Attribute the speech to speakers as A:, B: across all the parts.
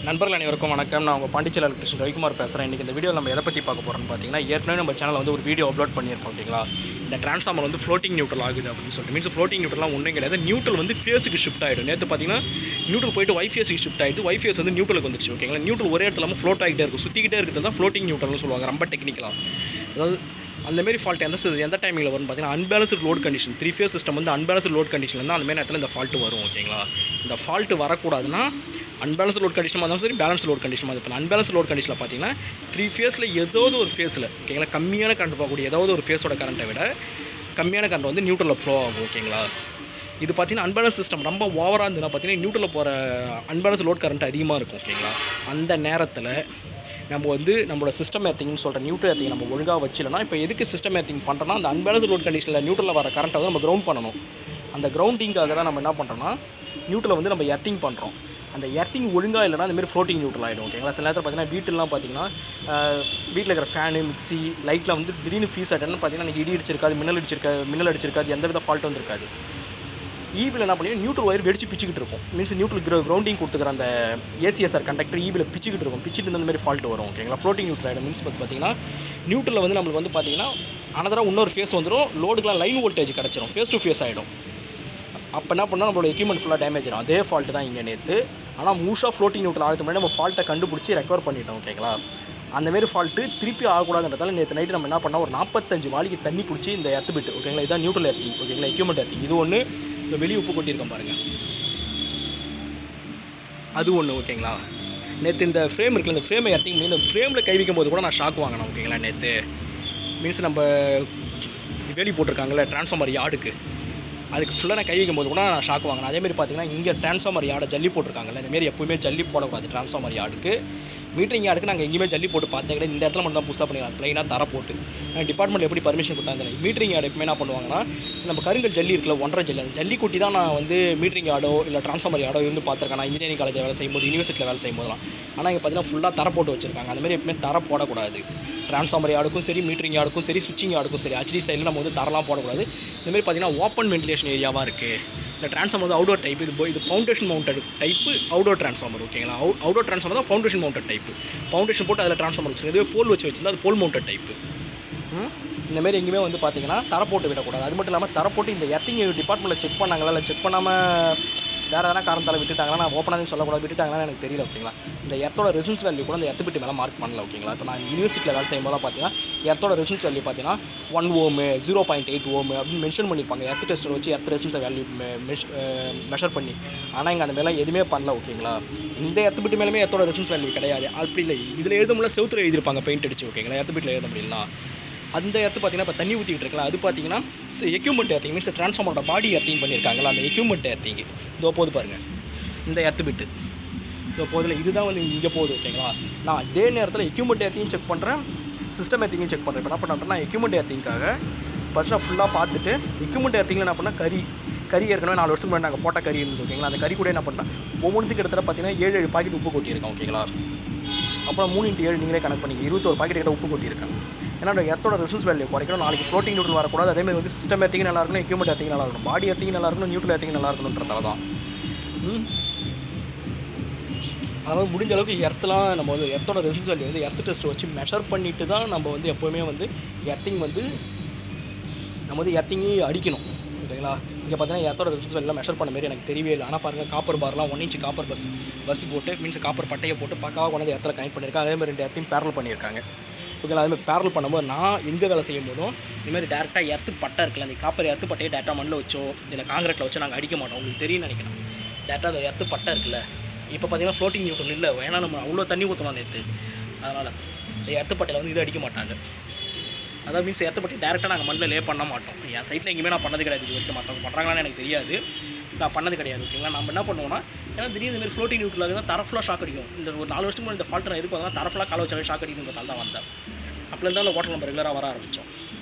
A: நண்பர்கள் அனைவருக்கும் வணக்கம். நான் உங்கள் பாண்டிச்சேரி எலக்ட்ரிஷியன் ரவிக்குமார் பேசுகிறேன். இன்றைக்கி இந்த வீடியோவில் நம்ம எதை பற்றி பார்க்க போகிறோம்னு பார்த்தீங்கன்னா, ஏற்கனவே நம்ம சேனலில் வந்து ஒரு வீடியோ அப்லோட் பண்ணியிருப்போம். ஓகேங்களா, இந்த ட்ரான்ஸ்ஃபார்மர் வந்து ஃப்ளோட்டிங் நியூட்ரல் ஆகுது அப்படின்னு சொல்லிட்டு. மீன்ஸ் ஃப்ளோட்டிங் நியூட்ரலாம் ஒன்றும் கிடையாது. நியூட்ரல் வந்து ஃபேஸுக்கு ஷிஃப்ட் ஆகிடும். நேற்று பார்த்தீங்கன்னா நியூட்ரல் போய்ட்டு ஒய்ஃபேஸுக்கு ஷிஃப்ட் ஆகிடுது. ஒய்ஃபேஸ் வந்து நியூட்ரலுக்கு வந்துச்சு. ஓகேங்களா, நியூட்ரல் ஒரே இடத்துல இல்லாமல் ஃப்ளோட் ஆகிட்டே இருக்கும், சுற்றிக்கிட்டே இருக்கிறது தான் ஃப்ளோட்டிங் நியூட்ரல்னு சொல்லுவாங்க, ரொம்ப டெக்னிக்கலாக. அதாவது அந்தமாரி ஃபால்ட் எந்த டைமிங்கில் வரும்னு பார்த்தீங்கன்னா, unbalanced load condition, 3 face system வந்து அன்பேலன்ஸ்டு லோட் கண்டிஷனில் இருந்தால் அந்தமாரி நேரத்தில் இந்த ஃபால்ட்டு வரும். ஓகேங்களா, இந்த ஃபால்ட்டு வரக்கூடாதுன்னா அன்பேலன்ஸ் லோட் கண்டிஷனாக இருந்தாலும் சரி, பேலன்ஸ் லோட் கண்டிஷனாக இப்போ அன்பேலன்ஸ் லோட் கண்டிஷனில் பார்த்தீங்கன்னா 3 ஃபேஸில் ஏதாவது ஒரு ஃபேஸில், ஓகேங்களா, கம்மியான கரண்ட் போகக்கூடிய ஏதாவது ஒரு ஃபேஸோட கரண்ட்டை விட கம்மியான கரண்ட் வந்து நியூட்ரலில் ஃப்ளோ ஆகும். ஓகேங்களா, இது பார்த்தீங்கன்னா அன்பேலன்ஸ் சிஸ்டம் ரொம்ப ஓவராக இருந்ததுன்னா பார்த்தீங்கன்னா நியூட்ரலில் போகிற அன்பேலன்ஸ் லோட் கரண்ட் அதிகமாக இருக்கும். ஓகேங்களா, அந்த நேரத்தில் நம்ம வந்து நம்மளோட சிஸ்டம் ஏர்த்திங்னு சொல்கிற நியூட்ரல் ஏர்த்திங் நம்ம ஒழுங்காக வச்சிடலாம். இப்போ எதுக்கு சிஸ்டம் ஏர்த்திங் பண்ணுறோன்னா, அந்த அன்பேலன்ஸ் லோட் கண்டிஷனில் நியூட்ரலில் வர கரண்ட்டை வந்து நம்ம கிரவுண்ட் பண்ணணும். அந்த கிரவுண்டிங்காக தான் நம்ம என்ன பண்ணுறோன்னா, நியூட்ரலை வந்து நம்ம எர்த்திங் பண்ணுறோம். அந்த எர்த்திங் ஒழுங்காக இல்லைனா அந்தமாரி ஃப்ளோட்டிங் நியூட்ரல் ஆகிடும். ஓகேங்களா, சில நேரத்தில் பார்த்தீங்கன்னா வீட்டிலலாம் பார்த்தீங்கன்னா வீட்டில் இருக்கிற ஃபேனு, மிக்ஸி, லைட்லாம் வந்து திடீர்னு ஃபீஸ் ஆகிட்டேன்னு பார்த்தீங்கன்னா எனக்கு இடி அடிச்சிருக்காது, மின்னல் அடிச்சிருக்காது, எந்த வித ஃபால்ட்டும் வந்துருக்காது. ஈவில் என்ன பண்ணி நியூட்ரல் ஒயர் வெடிச்சு பிச்சுக்கிட்டு இருக்கும். மீன்ஸ் நியூட்ரல் கிரவுண்டிங் கொடுத்துக்கிற அந்த ஏசிஎஸ்ஆர் கண்டக்டர் ஈவில் பிச்சுக்கிட்டு இருக்கும். பிச்சுட்டு இந்த மாதிரி ஃபால்ட் வரும். ஓகேங்களா, ஃப்ளோட்டிங் நியூட்ரல் ஆகிடும். மீன்ஸ் பார்த்தீங்கன்னா நியூட்ரலில் வந்து நம்மளுக்கு வந்து பார்த்தீங்கன்னா அனதராக இன்னொரு ஃபேஸ் வந்துடும், லோடுக்கெலாம் லைன் வோல்டேஜ் கிடச்சிரும், ஃபேஸ் டு ஃபேஸ் ஆகிடும். அப்போ என்ன பண்ணால் நம்மளோட எக்யூப்மெண்ட் ஃபுல்லாக டேமேஜ் ஆகும். அதே ஃபால்ட்டு தான் இங்கே நேற்று. ஆனால் மூஷாக ஃப்ளோட்டிங் நியூட்ரல் ஆகிறதுக்கு முன்னாடி நம்ம ஃபால்ட்டை கண்டுபிடிச்சி ரெக்கவர் பண்ணிட்டோம். ஓகேங்களா, அந்தமாரி ஃபால்ட்டு திருப்பி ஆகக்கூடாதுன்றதால நேற்று நைட்டு நம்ம என்ன பண்ணோம், ஒரு 45 வாளிக்கு தண்ணி பிடிச்சி இந்த எர்த்து பிட்டு, ஓகேங்களா, இதுதான் நியூட்ரல் எர்த்திங். ஓகேங்களா, எக்யூப்மெண்ட் எர்த்திங் இது ஒன்று. இப்போ வெளியே உப்பு கொட்டியிருக்கோம் பாருங்கள், அது ஒன்று. ஓகேங்களா, நேற்று இந்த ஃப்ரேம் இருக்குல்ல, இந்த ஃப்ரேமை எர்த்திங் பண்ணி இந்த ஃப்ரேமில் கை வைக்கும் போது கூட நான் ஷாக் வாங்கினேன். ஓகேங்களா, நேற்று மீன்ஸ் நம்ம வேலி போட்டிருக்காங்கல்ல ட்ரான்ஸ்ஃபார்மர் யார்டுக்கு, அதுக்கு ஃபுல்லாக நான் கை வைக்கும் போது கூட நான் ஷாக் வாங்கினேன். அதேமாதிரி பார்த்தீங்கன்னா இங்கே ட்ரான்ஸ்ஃபார்மர் யார்டை ஜல்லி போட்டிருக்காங்கல்ல, இந்தமாரி எப்போயுமே ஜல்லி போடக்கூடாது ட்ரான்ஸ்ஃபார்மர் யார்டுக்கு. மீட்டரிங் யார்டுக்கு நாங்கள் எங்கேயுமே ஜல்லி போட்டு பார்த்தே கிடையாது. இந்த இடத்துல மட்டும் தான் புதுசாக பண்ணிக்கலாம், ப்ளைனாக தர போட்டு. டிபார்ட்மெண்ட் எப்படி பர்மிஷன் கொடுத்தாங்க, மீட்டரிங் யார்டு எப்பவுமே என்ன பண்ணுவாங்கன்னா, நம்ம கருங்கல் ஜல்லி இருக்குல்ல, 1.5 ஜல்லி, அந்த ஜல்லி கொட்டி தான் நான் வந்து மீட்டரிங் யார்டோ இல்லை ட்ரான்ஸ்ஃபார்மர் யார்டோ இருந்து பார்த்துருக்கேன். நான் இன்ஜினியரிங் காலேஜில் வேலை செய்யும்போது, யூனிவர்சிட்டியில் வேலை செய்யும்போதெல்லாம். ஆனால் இங்கே பார்த்தீங்கன்னா ஃபுல்லாக தர போட்டு வச்சிருக்காங்க. அந்தமாதிரி எப்பவுமே தர போடக்கூடாது. ட்ரான்ஸ்ஃபார்மர் யார்டுக்கும் சரி, மீட்டரிங் யார்டுக்கும் சரி, சுவிட்சிங் யார்டுக்கும் சரி, ஹெச்டி சைடில் நம்ம வந்து தரலாம் போடக்கூடாது. இந்தமாதிரி பார்த்தீங்கன்னா ஓப்பன் வென்டிலேஷன் ஏரியாவாக இருக்குது. இந்த ட்ரான்ஸ்ஃபார்மர் வந்து அவுடோர் டைப், இது foundation mounted type outdoor transformer. ஓகேங்களா, அவுடோர் ட்ரான்ஸ்ஃபார்மர் தான் ஃபவுண்டேஷன் மவுண்டட் டைப்பு. ஃபவுண்டேஷன் போட்டு அதில் ட்ரான்ஸ்ஃபார்மர் வச்சுருந்தது, இதுவே போல் வச்சுருந்தா அது போல் மவுண்டட் டைப்பு. இந்தமாரி எங்கேயுமே வந்து பார்த்தீங்கன்னா தர போட்டு விடக்கூடாது. அது மட்டும் இல்லாமல் தர போட்டு இந்த எர்த்திங் டிபார்ட்மெண்ட்டில் செக் பண்ணாங்களா, இல்லை செக் பண்ணாமல் வேறு எதனா காரணத்தால் விட்டுட்டாங்கன்னா, நான் ஓப்பனாக சொல்லக்கூடாது, விட்டுட்டாங்கன்னா எனக்கு தெரியல. ஓகேங்களா, இந்த எர்த்தோட ரெசன்ஸ் வேல்யூ கூட இந்த எர்த்து பிட்டு மேலே மார்க் பண்ணல. ஓகேங்களா, இப்போ நான் யூனிவர்சிட்டியில் வேலை செய்யும்போது பார்த்தீங்கன்னா எர்த்தோட ரெசன்ஸ் வேல்யூ பார்த்தீங்கன்னா 1 ஓம், 0.8 ஓம் அப்படின்னு மென்ஷன் பண்ணியிருப்பாங்க. எர்த் டெஸ்டர் வச்சு எர்த் ரெசன்ஸ் வேல்யூ மெஷர் பண்ணி. ஆனால் இங்கே அந்த மாதிரிலாம் எதுவுமே பண்ணல. ஓகேங்களா, இந்த எர்த்து பிட்டு மேலேயுமே எர்த்தோட ரெசன்ஸ் வேல்யூ கிடையாது. அப்படி இல்லை, இதில் எழுத முடியல, செவுத்துல எழுதியிருப்பாங்க பெயிண்ட் அடிச்சு. ஓகேங்களா, எர்த்து பிட்டில் எழுத முடியலாம். அந்த எர்த்து பார்த்தீங்கன்னா இப்போ தண்ணி ஊற்றிக்கிட்டு இருக்கலாம், அது பார்த்தீங்கன்னா எக்யூப்மெண்ட் எர்த்திங், மீன்ஸ் ட்ரான்ஸ்ஃபார்மரோட பாடி எர்த்திங் பண்ணியிருக்காங்களா, அந்த எக்யூப்மெண்ட் எர்த்திங் இதோ போது பாருங்கள். இந்த எர்த்து பிட்டு இதோ போதில் இதுதான் வந்து இங்கே போகுது. ஓகேங்களா, நான் அதே நேரத்தில் எக்யூப்மெண்ட் எர்த்திங்கும் செக் பண்ணுறேன், சிஸ்டம் எர்த்திங்கும் செக் பண்ணுறேன். இப்போ என்ன பண்ணுறேன்னா, எக்யூப்மெண்ட் எர்த்திங்காக ஃபஸ்ட் நான் ஃபுல்லாக பார்த்துட்டு, எக்யூப்மெண்ட் எர்த்திங்கில் என்ன பண்ணால் கறி ஏற்கனவே 4 வருஷத்துக்கு முன்னாடி நாங்கள் போட்ட கறி இருந்தது. ஓகேங்களா, அந்த கறி கூட என்ன பண்ணால் ஒவ்வொன்றுத்துக்கு எடுத்துகிட்டு பார்த்தீங்கன்னா 7 பாக்கெட் உப்பு கொட்டியிருக்கேன். ஓகேங்களா, அப்புறம் 3 × 7 நீங்களே கணக்கு பண்ணிங்க, 21 பாக்கெட் கிட்ட உப்பு கொட்டியிருக்கேன். ஏன்னா எர்த்தோட ரெசன்ஸ் வேல்யூ குறைக்கணும், நாளைக்கு ஃப்ளோட்டிங் நியூட்ரல் வரக்கூடாது. அதேமாதிரி வந்து சிஸ்டம் எர்த்திங் நல்லா இருக்கணும், எக்யூப்மெண்ட் எர்த்திங் நல்லா இருக்கணும், பாடி எர்த்திங் நல்லா இருக்கணும், நியூட்ரல் எர்த்திங் நல்லா இருக்கணுன்றதால தான். அதனால் முடிஞ்ச அளவுக்கு எர்த்தெலாம் நம்ம வந்து எர்த்தோட ரெசன்ஸ் வேல்யூ வந்து எர்த் டெஸ்ட் வச்சு மெஷர் பண்ணிவிட்டு தான் நம்ம வந்து எப்போவுமே வந்து எர்த்திங் வந்து நம்ம வந்து எர்த்திங்கி அடிக்கணும். ஓகேங்களா, இங்கே பார்த்தீங்கன்னா எர்த்தோட ரெசன்ஸ் வேல்யூலாம் மெஷர் பண்ண மாதிரி எனக்கு தெரியவே இல்லை. ஆனால் பாருங்கள், காப்பர் பார்லாம் 1 இன்ச் காப்பர் பஸ் போட்டு, மீன்ஸ் காப்பர் பட்டையை போட்டு பக்காவாக கொண்டு வந்து எர்த்தில் கனெக்ட் பண்ணியிருக்காங்க. அதேமாதிரி 2 எர்த்தையும் பேரல் பண்ணியிருக்காங்க. ஓகேங்களா, அதுமாதிரி பேரல் பண்ணும்போது நான் எங்கே வேலை செய்யும் போதும் இதுமாதிரி டேரெக்டாக எர்த்து பட்டை இருக்குல்ல, அந்த காப்பர் எர்த்து பட்டையை டேரெக்டாக மண்ணில் வச்சோ இல்லை காங்கிரீட்டில் வச்சோ நாங்கள் அடிக்க மாட்டோம். உங்களுக்கு தெரியும் நினைக்கிறேன். டேரெக்டாக அந்த எர்த்து பட்டை இருக்குல்ல, இப்போ பார்த்தீங்கன்னா ஃப்ளோட்டிங் நியூட்ரல் இல்லை, ஏன்னா நம்ம அவ்வளோ தண்ணி ஊற்றலாம் நேற்று. அதனால் இந்த எர்த்து பட்டையில் வந்து இது அடிக்க மாட்டாங்க. அதாவது மீன்ஸ் எர்த்து பட்டை டேரெக்டாக நாங்கள் மண்ணில் லே பண்ண மாட்டோம். என் சைட்டில் எங்கேயுமே நான் பண்ணது கிடையாது. இது வரைக்கும் மற்றவங்க பண்ணுறாங்களான்னு எனக்கு தெரியாது, நான் பண்ணது கிடையாது. ஓகேங்களா, நம்ம என்ன பண்ணுவோம்னா, ஏன்னா திடீர்னு இந்த மாதிரி ஃப்ளோட்டிங் நியூட்ரல் தான் தர ஃபுல்லாக ஷாக் அடிக்கும். இந்த ஒரு 4 வருஷத்துக்கு முன்னாடி இந்த ஃபால்ட் நான் எதுக்கு பார்த்தா தர ஃபுல்லாக கால வச்சாலே ஷாக் அடிக்குன்றதால தான் வந்தேன். அப்போ இருந்தால் அந்த வாட்டர் நம்ம ரெகுலராக வர ஆரம்பித்தோம்.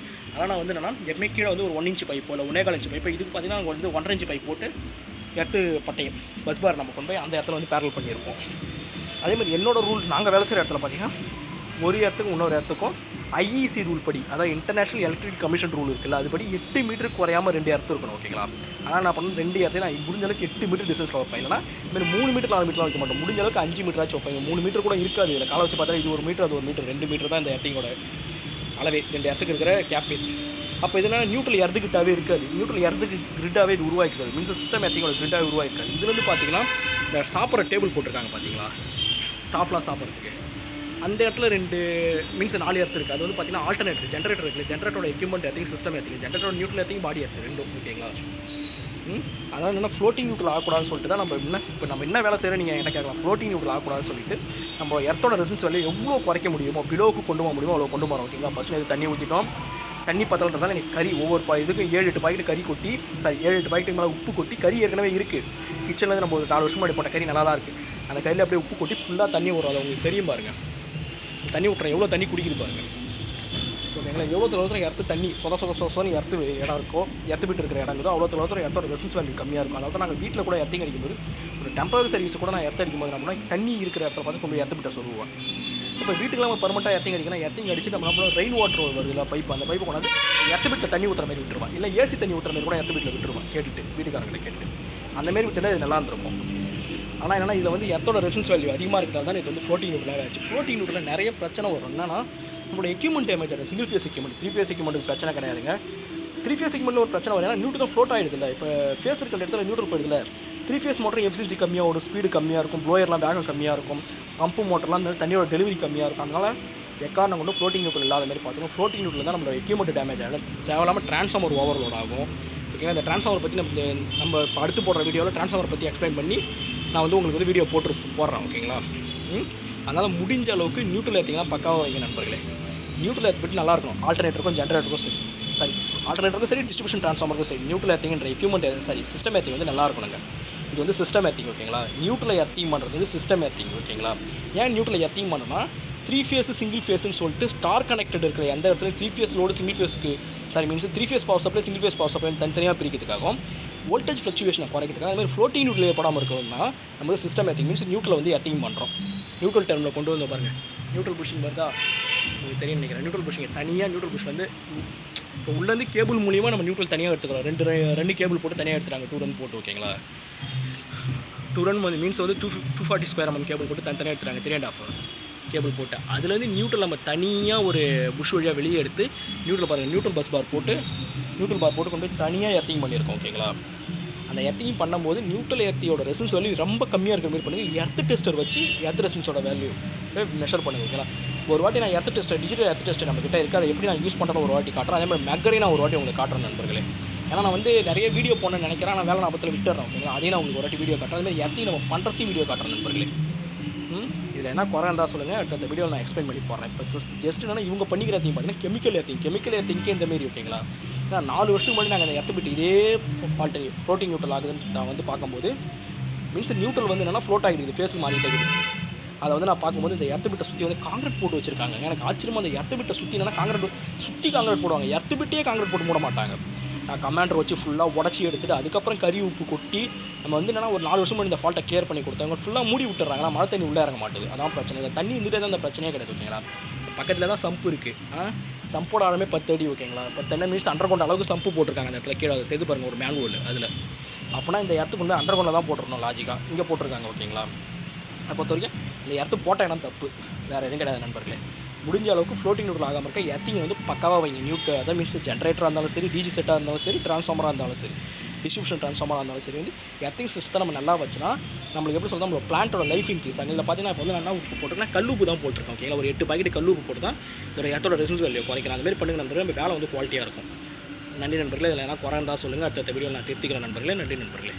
A: அதனால் நான் வந்து என்னன்னா, எப்பவுமே கீழே வந்து ஒரு 1 இன்ச் பைப்போ இல்லை 1.25 இன்ச் பைப்போ, இதுக்கு பார்த்தீங்கன்னா நாங்கள் வந்து 1.5 இன்ச் பைப் போட்டு எர்த்து பட்டையும் பஸ் பார் நம்ம கொண்டு போய் அந்த இடத்துல வந்து பேரல் பண்ணியிருப்போம். அதேமாதிரி என்னோடய ரூல், நாங்கள் வேலை செய்கிற இடத்துல பார்த்தீங்கன்னா ஒரு இடத்துக்கும் இன்னொரு இடத்துக்கும் ஐஇசி ரூல் படி, அதாவது இன்டர்நேஷனல் எலக்ட்ரிக் கமிஷன் ரூல் இருக்குல்ல, அதுபடி 8 மீட்டர் குறையாமல் 2 எர்த்து இருக்கணும் ஓகேங்களா. ஆனால் நான் பண்ண 2 எர்த்தையும் நான் முடிஞ்ச அளவுக்கு 8 மீட்டர் டிஸ்டன்ஸில் வைப்பேன். இல்லைனா இதுமாதிரி 3 மீட்டர் 4 மீட்டர் வைக்க மாட்டோம். முடிஞ்ச அளவுக்கு 5 மீட்டராச்சும் வைப்பேன். 3 மீட்டர் கூட இருக்காது. இதில் காலை வச்சு பார்த்தா இது 1 மீட்டர் அது 1 மீட்டர் 2 மீட்டர் தான் இந்த எர்த்திங்கோட அளவே, 2 எர்த்துக்கு இருக்கிற கேப்பே. அப்போ இதனால் நியூட்ரல் எர்த்துக்கிட்டாவே இருக்காது. நியூட்ரல் எர்த்துக்கு கிரிட்டாகவே இது உருவாக்கிக்காது. Means system எர்த்திங்கோட கிரிட்டாகவே உருவாக்கிக்காது. இதுலேருந்து பார்த்தீங்கன்னா இந்த சாப்பிட்ற டேபிள் போட்டிருக்காங்க பார்த்தீங்களா, ஸ்டாஃப்லாம் சாப்பிட்றதுக்கு. அந்த இடத்துல 2 மீன்ஸ் 4 எர்த்து இருக்குது. அது வந்து பார்த்தீங்கன்னா ஆல்டர்னேட்டர் ஜென்ரேட்டர் இருக்குது. ஜென்ரேட்டரோட எக்யூப்மெண்ட் எர்த்திங், சிஸ்டம் எர்த்திங், ஜென்ரேட்டரோட நியூட்ரல் எர்த்திங், பாடி எர்த்து ரெண்டும் ஓகேங்களா. அதான் என்னென்னா ஃப்ளோட்டிங் நியூட்ரல் ஆகக்கூடாதுன்னு சொல்லிட்டு தான் நம்ம என்ன வேலை செய்கிறோம் நீங்கள் என்ன கேட்கலாம். ஃப்ளோட்டிங் நியூட்ரல் ஆகக்கூடாதுன்னு சொல்லிட்டு நம்ம எர்த்தோட ரெசிஸ்டன்ஸ் வேலையை எவ்வளோ குறைக்க முடியுமோ, பிலோவுக்கு கொண்டு போக முடியுமோ அவ்வளோ கொண்டு போகிறோம் ஓகேங்களா. ஃபஸ்ட்டு இது தண்ணி ஊற்றிட்டோம். தண்ணி பத்தலன்றதால எனக்கு கறி ஒவ்வொரு இதுக்கும் 7-8 பாக்கெட் கறி கொட்டி, 7-8 பாக்கெட்டுக்கு மேலே உப்பு கொட்டி, கறி ஏற்கனவே இருக்குது கிச்சனில். நம்ம ஒரு 4 வருஷம் முன்னாடி போட்ட கறி நல்லா தான் இருக்குது. அந்த கறியில் அப்படியே உப்பு கொட்டி ஃபுல்லாக தண்ணி வரும். அதை உங்களுக்கு தெரியும் பாருங்கள். தண்ணி விட்றேன் எவ்வளோ தண்ணி குடிக்குது பாருங்கள் ஓகேங்களா. எவ்வளோ தூரம் எர்த்து தண்ணி சொதன்னு எர்த்து இடம் இருக்கோ, எர்த்து விட்டு இருக்கிற இடம் இருக்குதோ அவ்வளோ தூரம் எர்த்தோட ரெசிஸ்டன்ஸ் வேல்யூ கம்மியாக இருக்கும். அதாவது நாங்கள் வீட்டில் கூட எர்த்திங் அடிக்கும்போது, ஒரு டெம்பரரி சர்வீஸ் கூட நான் எர்த்து அடிக்கும்போது நம்ம தண்ணி இருக்கிற இடத்துல பார்த்து கொண்டு எர்த்து விட்ட சொல்லுவோம். இப்போ வீட்டுக்குலாம் நம்ம பர்மனெண்ட்டாக எர்த்திங் அடிக்கணும். எர்த்திங் அடிச்சு நம்ம ரெயின் வாட்டர் வருதுல பைப், அந்த பைப்பு கொண்டாந்து எர்த்து விட்டில் தண்ணி ஊற்றுற மாதிரி விட்டுருவான். இல்லை ஏசி தண்ணி ஊற்றுற மாதிரி கூட எர்த்து வீட்டில் விட்டுருவான். கேட்டுட்டு வீட்டுக்காரங்களை கேட்டுட்டு அந்தமாரி விட்டுனா இது நல்லா இருந்திருக்கும். ஆனால் என்னன்னா இதில் வந்து எர்த்தோட ரெசிஸ்டன்ஸ் வேல்யூ அதிகமாக இருக்கிறது தான் இது வந்து ஃப்ளோட்டிங் நியூட்ரலாக ஆச்சு. ஃப்ளோட்டிங் நியூட்ரலில் நிறைய பிரச்சனை வரும். என்னன்னா நம்மளோட எக்யூப்மெண்ட் டேமேஜ் ஆகும். சிங்கிள் ஃபேஸ் எக்யூப்மெண்ட், 3 ஃபேஸ் எக்யூப்மெண்ட்டுக்கு பிரச்சனை கிடையாதுங்க. 3 ஃபேஸ் எக்யூப்மெண்ட்டில் ஒரு பிரச்சனை வரும். ஏன்னா நியூட்ரல் தான் ஃப்ளோட் ஆகிடுது இல்லை. இப்போ ஃபேஸ் இருக்கிற இடத்துல நியூட்ரல் போயிடுதுல. 3 ஃபேஸ் மோட்டர் எஃபிஷியன்சி கம்மியாக ஓடும், ஸ்பீடு கம்மியாக இருக்கும், ப்ளோயர்லாம் வேகம் கம்மியாக இருக்கும், பம்பு மோட்டர்லாம் தண்ணியோட டெலிவரி கம்மியாக இருக்கும். அதனால் எக்காரணம் கொண்டு ஃப்ளோட்டிங் நியூட்ரல் இல்லாத மாதிரி பார்த்துக்கணும். ஃப்ளோட்டிங் நியூட்ரல் தான் நம்மளோட எக்யூப்மெண்ட் டேமேஜ் ஆகும். தேவையில்லாமல் ட்ரான்ஸ்ஃபார்மர் ஓவர்லோட் ஆகும் ஓகேங்களா. இந்த ட்ரான்ஸ்ஃபார்மர் பற்றி நம்ம இப்போ அடுத்து போடுற வீடியோவில் ட்ரான்ஸ்ஃபார்மர் பற்றி எக்ஸ்பிளைன் பண்ணி நான் வந்து உங்களுக்கு வந்து வீடியோ போடுறேன் ஓகேங்களா. அதனால் முடிஞ்ச அளவுக்கு நியூட்ரல் எர்த்திங்லாம் பக்காவாக வைங்க நண்பர்களே. நியூட்ரல் எர்த் பற்றி நல்லா இருக்கும். ஆல்டர்னேட்டருக்கும் ஜென்ரேட்டருக்கும் சரி ஆல்டர்னேட்டருக்கும் சரி, டிஸ்ட்ரிபியூஷன் ட்ரான்ஸ்ஃபார்மருக்கும் சரி, நியூட்ரல் எர்த்திங்கன்ற எக்யூப்மெண்ட் சிஸ்டம் எர்த்திங் வந்து நல்லா இருக்கணுங்க. இது வந்து சிஸ்டம் எர்த்திங் ஓகேங்களா. நியூட்ரல் எர்த்திங் பண்ணுறது வந்து சிஸ்டம் எர்த்திங் ஓகேங்களா. ஏன் நியூட்ரல் எர்த்திங் பண்ணணும்னா 3 ஃபேஸ் சிங்கிள் ஃபேஸ்ன்னு சொல்லிட்டு ஸ்டார் கனெக்டட் இருக்கிற எந்த இடத்துல 3 ஃபேஸ் லோடு சிங்கிள் ஃபேஸ்க்கு means 3 phase power supply single phase power supply தனித்தனியாக பிரிக்கிறதுக்காகவும் வோல்டேஜ் ஃப்ளக்சுவேஷனை குறைக்கிறதுக்காக அதுமாதிரி ஃப்ளோட்டிங் நியூட்ரல் ஏற்படாமல் இருக்கணும்னா நம்ம வந்து சிஸ்டம் எர்த்திங் மீன்ஸ் நியூட்ரல் வந்து எர்த்திங் பண்ணுறோம். நியூட்ரல் டெர்மில் கொண்டு வந்து பாருங்கள். நியூட்ரல் புஷிங் வருதா உங்களுக்கு தெரியும் நினைக்கிறேன். நியூட்ரல் புஷிங் தனியாக நியூட்ரல் புஷ் வந்து இப்போ உள்ளேருந்து கேபிள் மூலியமாக நம்ம நியூட்ரல் தனியாக எடுத்துக்கலாம். ரெண்டு கேபிள் போட்டு தனியாக எடுத்துறாங்க. 2 ரன் போட்டு ஓகேங்களா. 2 ரன் வந்து மீன்ஸ் வந்து 240 ஸ்கொயர் mm கேபிள் போட்டு தனியாக எடுத்துறாங்க. 3.5 கேபிள் போட்டு அதுலேருந்து நியூட்ரல் நம்ம தனியாக ஒரு புஷ் வழியாக வெளியே எடுத்து நியூட்ரல் பாருங்கள், நியூட்ரல் பஸ் பார் போட்டு கொண்டு போய் தனியாக எர்த்திங் பண்ணியிருக்கோம் ஓகேங்களா. அந்த எர்த்திங் பண்ணும்போது நியூட்ரல் எர்த்தியோட ரெசிஸ்டன்ஸ் வேல்யூ ரொம்ப கம்மியாக இருக்கிற மாதிரி பண்ணுங்கள். எர்த்து டெஸ்டர் வச்சு எர்த்து ரெசிஸ்டன்ஸோட வேல்யூ மெஷர் பண்ணுங்க ஓகேங்களா. ஒரு வாட்டி நான் earth tester digital earth test நம்ம கிட்ட இருக்குது. அதை எப்படி நான் யூஸ் பண்ணுறேன் ஒரு வாட்டி காட்டுறேன். அதே மாதிரி மெக்கரையும் நான் ஒரு வாட்டி உங்களுக்கு காட்டுறேன் நண்பர்களே. ஏன்னா நான் வந்து நிறைய வீடியோ போனேன்னு நினைக்கிறேன். நான் வேலை ஞாபகத்தில் விட்டுறேன் ஓகேங்களா. அதையும் நான் உங்களுக்கு ஒரு வாட்டி வீடியோ காட்டுறேன். அதே மாதிரி எர்த்திங் நம்ம பண்ணுறதையும் வீடியோ காட்டுறேன் நண்பர்களே. இதில் என்ன குறை இருந்தால் சொல்லுங்கள், அடுத்த வீடியோவில் நான் எக்ஸ்பிளைன் பண்ணி போடுறேன். இப்போ ஜஸ்ட் என்னன்னா இவங்க பண்ணிக்கிற எர்த்திங் பார்த்தீங்கன்னா கெமிக்கல் எர்த்திங்கே இந்தமாரி ஓகேங்களா. ஏன்னா 4 வருஷத்துக்கு முன்னாடி நாங்கள் அந்த எர்த்து பிட்டு இதே ஃபால்ட் ஃப்ளோட்டிங் நியூட்ரல் ஆகுதுன்னு நான் வந்து பார்க்கும்போது மீன்ஸ் நியூட்ரல் வந்து என்னென்னா ஃப்ளோட் ஆகிடுது, ஃபேஸுக்கு மாறிட்டே இருக்குது. அதை வந்து நான் பார்க்கும்போது இந்த எர்த்து பிட்டை சுற்றி வந்து காங்கிரீட் போட்டு வச்சிருக்காங்க. எனக்கு ஆச்சரியமாக அந்த எர்த்து பிட்டை சுற்றி என்னன்னா காங்கிரீட் போடுவாங்க. எர்த்து பிட்டே காங்கிரீட் போட்டு மூட மாட்டாங்க. நான் கமாண்டர் வச்சு ஃபுல்லாக உடச்சி எடுத்துகிட்டு அதுக்கப்புறம் கறி உப்பு கொட்டி நம்ம வந்து என்னென்னா ஒரு 4 வருஷம் முன்னாடி இந்த ஃபால்ட்டை கிளியர் பண்ணி கொடுத்தாங்க. ஃபுல்லாக மூடி விட்டுறாங்க. மழை தண்ணி உள்ளே இறங்க மாட்டுது. அதான் பிரச்சனை. இந்த தண்ணி இருந்துகிட்டே தான் அந்த பிரச்சனையே கிடையாது ஓகேங்களா. பக்கத்தில் தான் சம்பு இருக்குது. சம்போட ஆழமே 10 அடி ஓகேங்களா. 10 மீன்ஸ் அண்டர்கிரவுண்ட் அளவுக்கு சம்பு போட்டிருக்காங்க அந்த இடத்துல. கீழே தெரிந்து பாருங்கள் ஒரு மேனுவல். அதில் அப்போனா இந்த இடத்துக்கு கொண்டு அண்டர்கிரவுண்டில் தான் போட்டுருணும் லாஜிக்காக. இங்கே போட்டிருக்காங்க ஓகேங்களா. அதை பொறுத்த வரைக்கும் இந்த இடத்து போட்ட இடம் தப்பு, வேறு எதுவும் கிடையாது நண்பர்களே. முடிஞ்ச அளவுக்கு ஃப்ளோட்டிங் நியூட்ரல் ஆகாமல் இருக்க எர்த்திங் வந்து பக்காவாக வைங்க. அதான் மீன்ஸ் ஜென்ரேட்டராக இருந்தாலும் சரி, டிஜி செட்டாக இருந்தாலும் சரி, ட்ரான்ஸ்ஃபார்மராக இருந்தாலும் சரி, டிஸ்ட்ரிபியூஷன் ட்ரான்ஸ்ஃபார்மராக இருந்தாலும் சரி, வந்து எர்த்திங் சிஸ்டத்தை நம்ம நல்லா வச்சுனா நம்மளுக்கு எப்படி சொல்லுங்கள், நம்மளோட பிளான்ட்டோட லைஃப் இன்க்ரீஸ் ஆகும். இதில் பார்த்தீங்கன்னா இப்போ வந்து நான் உப்பு போட்டுருக்கேன், கல்லுப்பு தான் போட்டிருக்கேன் ஓகேங்களா. ஒரு 8 பாக்கெட் கல்லுப்பு போட்டு தான் இதோட எர்த்தோட ரெசிஸ்டன்ஸ் வேல்யூ குறைக்கிறேன். அதுமாதிரி பண்ணுங்க நண்பர்களே, நம்ம வேலை வந்து குவாலிட்டியாக இருக்கும். நன்றி நண்பர்களே. இதில் என்ன குறை இருந்தால் சொல்லுங்கள், அடுத்த வீடியோவில் நான் திருத்திக்கிறேன் நண்பர்களே. நன்றி நண்பர்களே.